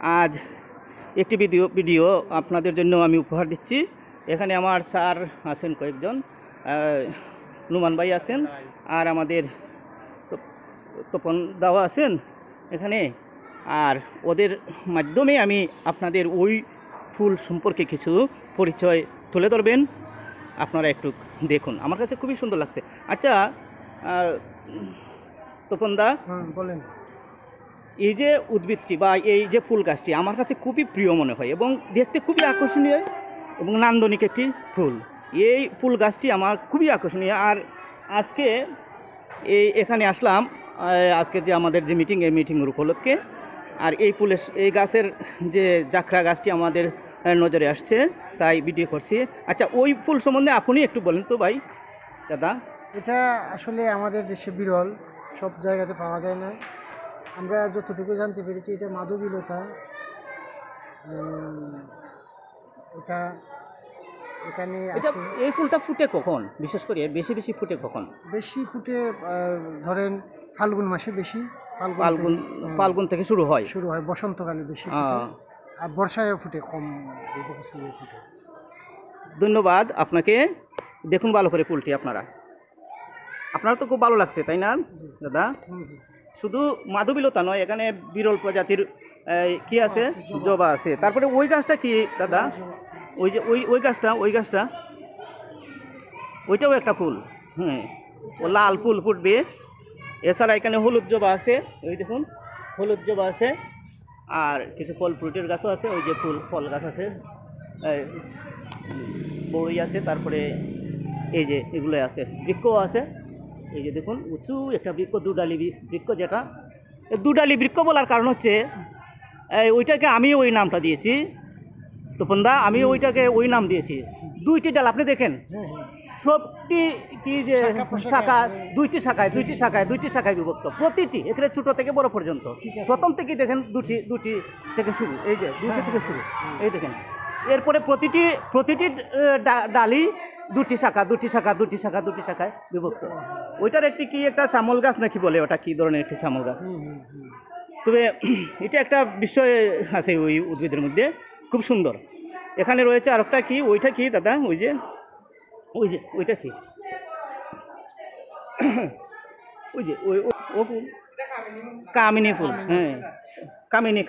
আজ একটি ভিডিও আপনাদের জন্য আমি উপহার দিচ্ছি। এখানে আমার স্যার আছেন, কয়েকজন নুমান ভাই আছেন, আর আমাদের তপন দাওয়া আছেন এখানে। আর ওদের মাধ্যমে আমি আপনাদের ওই ফুল সম্পর্কে কিছু পরিচয় তুলে ধরবেন। আপনারা একটু দেখুন, আমার কাছে খুবই সুন্দর লাগছে। আচ্ছা তপন দা, বলেন। এই যে উদ্ভিদটি বা এই যে ফুল গাছটি আমার কাছে খুবই প্রিয় মনে হয় এবং দেখতে খুবই আকর্ষণীয় এবং নান্দনিক একটি ফুল। এই ফুল গাছটি আমার খুবই আকর্ষণীয়। আর আজকে এখানে আসলাম, আজকের যে আমাদের যে মিটিং, এই মিটিংয়ের উপলক্ষে। আর এই গাছের যে জাখরা গাছটি আমাদের নজরে আসছে, তাই ভিডিও করছি। আচ্ছা, ওই ফুল সম্বন্ধে আপনি একটু বলেন তো ভাই দাদা। এটা আসলে আমাদের দেশে বিরল, সব জায়গাতে পাওয়া যায় না। আমরা যতটুকু জানতে পেরেছি এটা মাধবীলতা। এটা এখানে এই ফুলটা ফুটে কখন, বিশেষ করে বেশি ফুটে কখন? বেশি ফুটে ধরেন ফাল্গুন মাসে বেশি। ফাল্গুন থেকে শুরু হয় বসন্তকালে বেশি ফুটে, আর বর্ষায় ফুটে কম ফুটে। ধন্যবাদ আপনাকে। দেখুন ভালো করে ফুলটি, আপনারা তো খুব ভালো লাগছে, তাই না দাদা? শুধু মাধবীলতা নয়, এখানে বিরল প্রজাতির কি আছে, জবা আছে। তারপরে ওই গাছটা কি দাদা? ওই যে ওই গাছটা ওইটাও একটা ফুল। হ্যাঁ, ও লাল ফুল ফুটবে। এছাড়া এখানে হলুদ জবা আছে, ওই দেখুন হলুদ জবা আছে। আর কিছু ফল ফ্রুটের গাছও আছে, ওই যে ফল গাছ আছে, বড়ই আছে। তারপরে এই যে এগুলো আছে, বৃক্ষও আছে। এই যে দেখুন উঁচু একটা বৃক্ষ, দুডালি বৃক্ষ। যেটা দুডালি বৃক্ষ বলার কারণ হচ্ছে ওইটাকে আমি ওই নামটা দিয়েছি, তপনদা, আমি ওইটাকে ওই নাম দিয়েছি। দুইটি ডাল আপনি দেখেন, সবটি কি যে শাখা, দুইটি শাখায় বিভক্ত। প্রতিটি এখানে ছোট থেকে বড় পর্যন্ত, প্রথম থেকে দেখেন দুটি থেকে শুরু, এই যে দুটি থেকে শুরু, এই দেখেন। এরপরে প্রতিটি ডালি দুটি শাখায় বিভক্ত। ওইটার একটি কি একটা চামল গাছ নাকি বলে, ওটা কি ধরনের একটি চামল গাছ। তবে এটা একটা বিষয় আছে ওই উদ্ভিদের মধ্যে, খুব সুন্দর। এখানে রয়েছে আরেকটা কি, ওইটা কি দাদা? ওইটা কি? ওই যে ও ফুল, কামিনী ফুল। হ্যাঁ, কামিনী।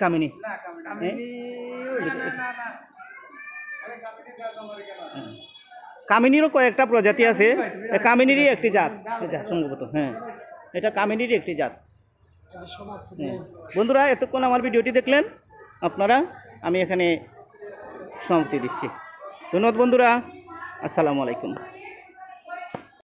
কামিনীরও কয়েকটা প্রজাতি আছে, কামিনীরই একটি জাত সম্ভবত। হ্যাঁ, এটা কামিনীরই একটি জাত। বন্ধুরা, এতক্ষণ আমার ভিডিওটি দেখলেন আপনারা, আমি এখানে সমাপ্তি দিচ্ছি। ধন্যবাদ বন্ধুরা, আসসালামু আলাইকুম।